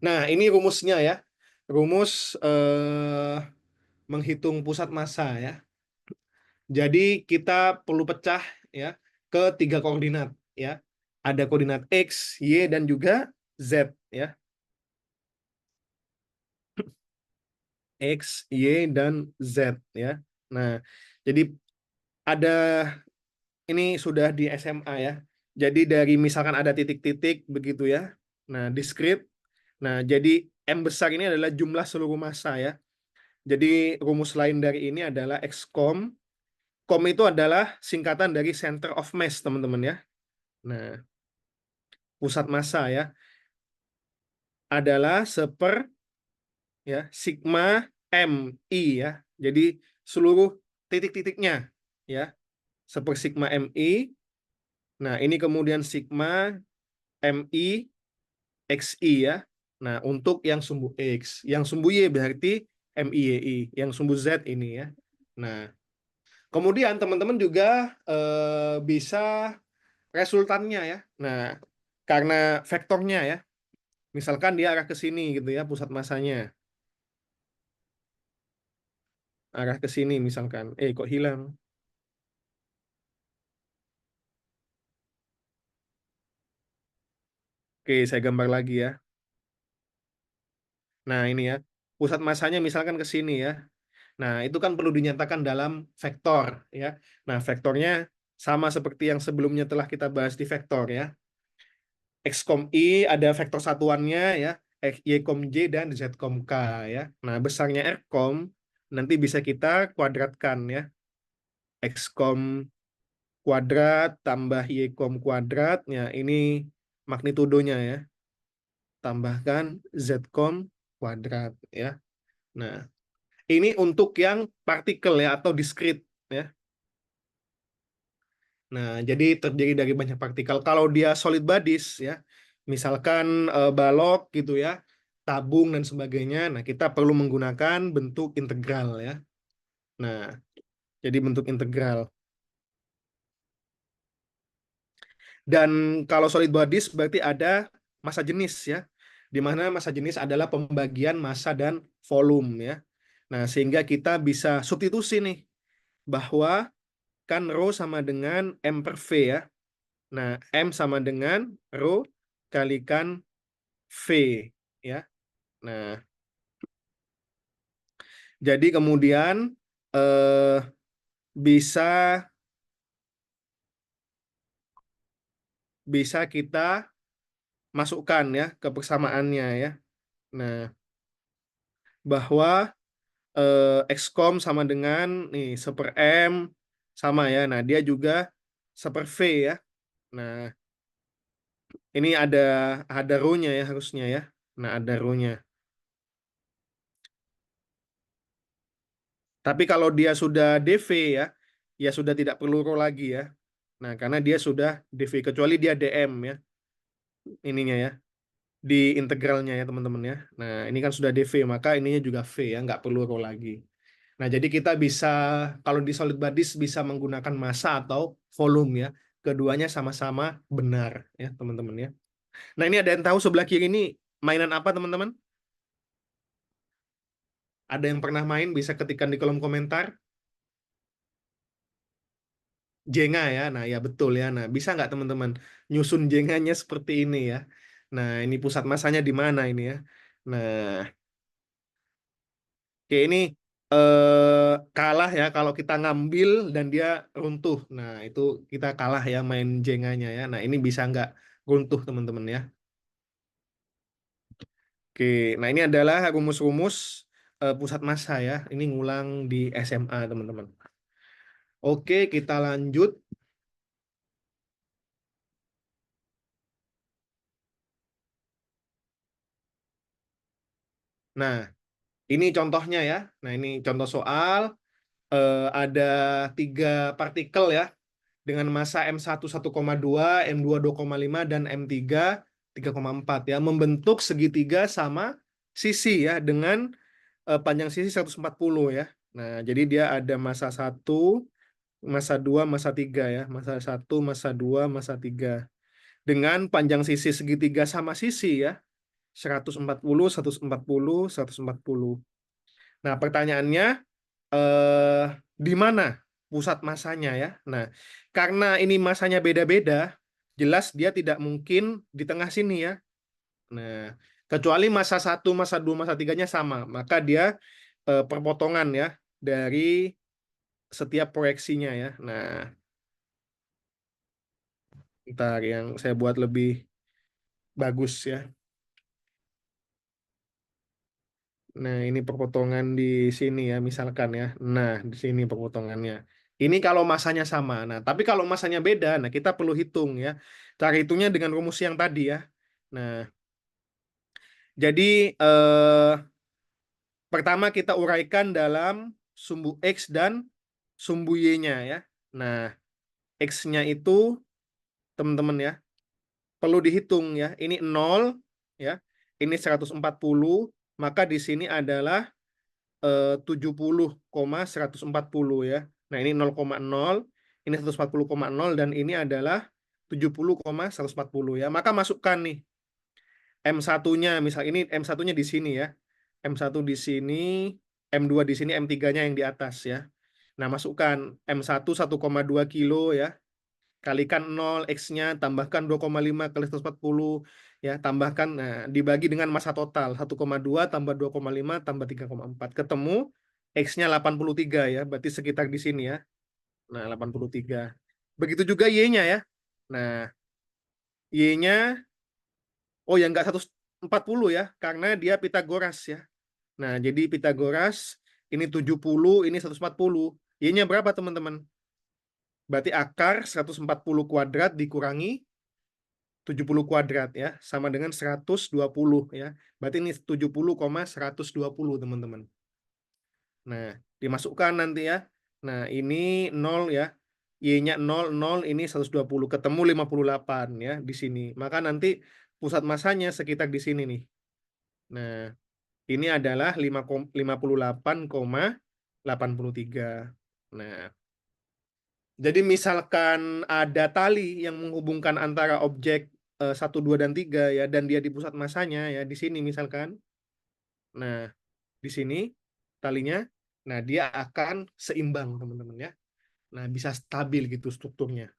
Nah, ini rumusnya ya. Rumus menghitung pusat massa ya. Jadi kita perlu pecah ya ke 3 koordinat ya. Ada koordinat X, Y, dan juga Z ya. X, Y, dan Z ya. Nah, jadi ada ini sudah di SMA ya. Jadi dari misalkan ada titik-titik begitu ya. Nah, diskrit. Nah, jadi M besar ini adalah jumlah seluruh massa ya. Jadi rumus lain dari ini adalah XCOM. COM itu adalah singkatan dari center of mass, teman-teman ya. Nah, pusat massa ya adalah ya sigma MI ya. Jadi seluruh titik-titiknya ya, seper sigma MI. Nah, ini kemudian sigma MI XI ya. Nah, untuk yang sumbu X, yang sumbu Y berarti MIYI, yang sumbu Z ini ya. Nah, kemudian teman-teman juga bisa resultannya ya. Nah, karena vektornya ya. Misalkan dia arah ke sini gitu ya, pusat massanya. Arah ke sini misalkan. Kok hilang? Oke, saya gambar lagi ya. Nah, ini ya. Pusat massanya misalkan ke sini ya. Nah, itu kan perlu dinyatakan dalam vektor ya. Nah, vektornya sama seperti yang sebelumnya telah kita bahas di vektor ya. X, I ada vektor satuannya ya, Y, J, dan Z, K ya. Nah, besarnya R, nanti bisa kita kuadratkan ya. X, kuadrat tambah Y, kuadrat, ya ini magnitudonya ya. Tambahkan Z, kuadrat ya. Nah, ini untuk yang partikel ya atau diskrit ya. Nah, jadi terdiri dari banyak partikel. Kalau dia solid bodies ya, misalkan balok gitu ya, tabung dan sebagainya. Nah, kita perlu menggunakan bentuk integral ya. Nah, jadi bentuk integral. Dan kalau solid bodies berarti ada massa jenis ya, di mana massa jenis adalah pembagian massa dan volume ya. Nah, sehingga kita bisa substitusi nih bahwa kan rho sama dengan M per V ya. Nah, M sama dengan rho kalikan V ya. Nah, jadi kemudian eh, bisa bisa kita masukkan ya ke persamaannya ya. Nah, bahwa XCOM sama dengan nih seper M sama ya. Nah, dia juga seper V ya. Nah, ini ada rho-nya ya harusnya ya. Nah, ada rho-nya. Tapi kalau dia sudah DV ya, ya sudah tidak perlu rho lagi ya. Nah, karena dia sudah DV kecuali dia DM ya. Ininya ya. Di integralnya ya teman-teman ya. Nah, ini kan sudah DV, maka ininya juga V ya, nggak perlu rho lagi. Nah, jadi kita bisa, kalau di solid bodies bisa menggunakan massa atau volume ya. Keduanya sama-sama benar ya teman-teman ya. Nah, ini ada yang tahu sebelah kiri ini mainan apa teman-teman? Ada yang pernah main bisa ketikkan di kolom komentar. Jenga ya, nah ya betul ya. Nah, bisa nggak teman-teman nyusun jenganya seperti ini ya? Nah, ini pusat masanya di mana ini ya? Nah, oke ini kalah ya kalau kita ngambil dan dia runtuh. Nah, itu kita kalah ya main jenganya ya. Nah, ini bisa nggak runtuh teman-teman ya? Oke, nah ini adalah rumus-rumus pusat massa ya. Ini ngulang di SMA teman-teman. Oke, kita lanjut. Nah, ini contohnya ya. Nah, ini contoh soal. Ada 3 partikel ya dengan massa M1 1,2, M2 2,5, dan M3 3,4 ya, membentuk segitiga sama sisi ya dengan panjang sisi 140 ya. Nah, jadi dia ada massa 1, massa 2, massa 3 ya. Massa 1, massa 2, massa 3. Dengan panjang sisi segitiga sama sisi ya. 140, 140, 140. Nah, pertanyaannya di mana pusat masanya ya? Nah, karena ini masanya beda-beda, jelas dia tidak mungkin di tengah sini ya. Nah, kecuali masa 1, masa 2, masa 3-nya sama, maka dia perpotongan ya dari setiap proyeksinya ya. Nah, ntar yang saya buat lebih bagus ya. Nah, ini perpotongan di sini ya, misalkan ya. Nah, di sini perpotongannya. Ini kalau masanya sama. Nah, tapi kalau masanya beda, nah kita perlu hitung ya. Cara hitungnya dengan rumus yang tadi ya. Nah, jadi pertama kita uraikan dalam sumbu X dan sumbu Y-nya ya. Nah, X-nya itu, teman-teman ya, perlu dihitung ya. Ini 0 ya. Ini 140, maka di sini adalah 70,140 ya. Nah, ini 0,0, ini 140,0 dan ini adalah 70,140 ya. Maka masukkan nih M1-nya, misal ini M1-nya di sini ya. M1 di sini, M2 di sini, M3-nya yang di atas ya. Nah, masukkan M1 1,2 kilo ya. Kalikan 0, X-nya, tambahkan 2,5 kali 140 ya, tambahkan, nah, dibagi dengan massa total 1,2 tambah 2,5 tambah 3,4, ketemu X-nya 83 ya, berarti sekitar di sini ya. Nah, 83. Begitu juga Y-nya ya. Nah, Y-nya, oh ya, nggak 140 ya, karena dia Pitagoras ya. Nah, jadi Pitagoras ini 70, ini 140. Y-nya berapa teman-teman? Berarti akar 140 kuadrat dikurangi 70 kuadrat ya, sama dengan 120 ya. Berarti ini 70,120 teman-teman. Nah, dimasukkan nanti ya. Nah, ini 0 ya. Y-nya 0, 0, ini 120. Ketemu 58 ya di sini. Maka nanti pusat masanya sekitar di sini nih. Nah, ini adalah 58,83. Nah, jadi misalkan ada tali yang menghubungkan antara objek 1, 2, dan 3 ya, dan dia di pusat masanya ya, di sini misalkan. Nah, di sini talinya, nah dia akan seimbang teman-teman ya. Nah, bisa stabil gitu strukturnya.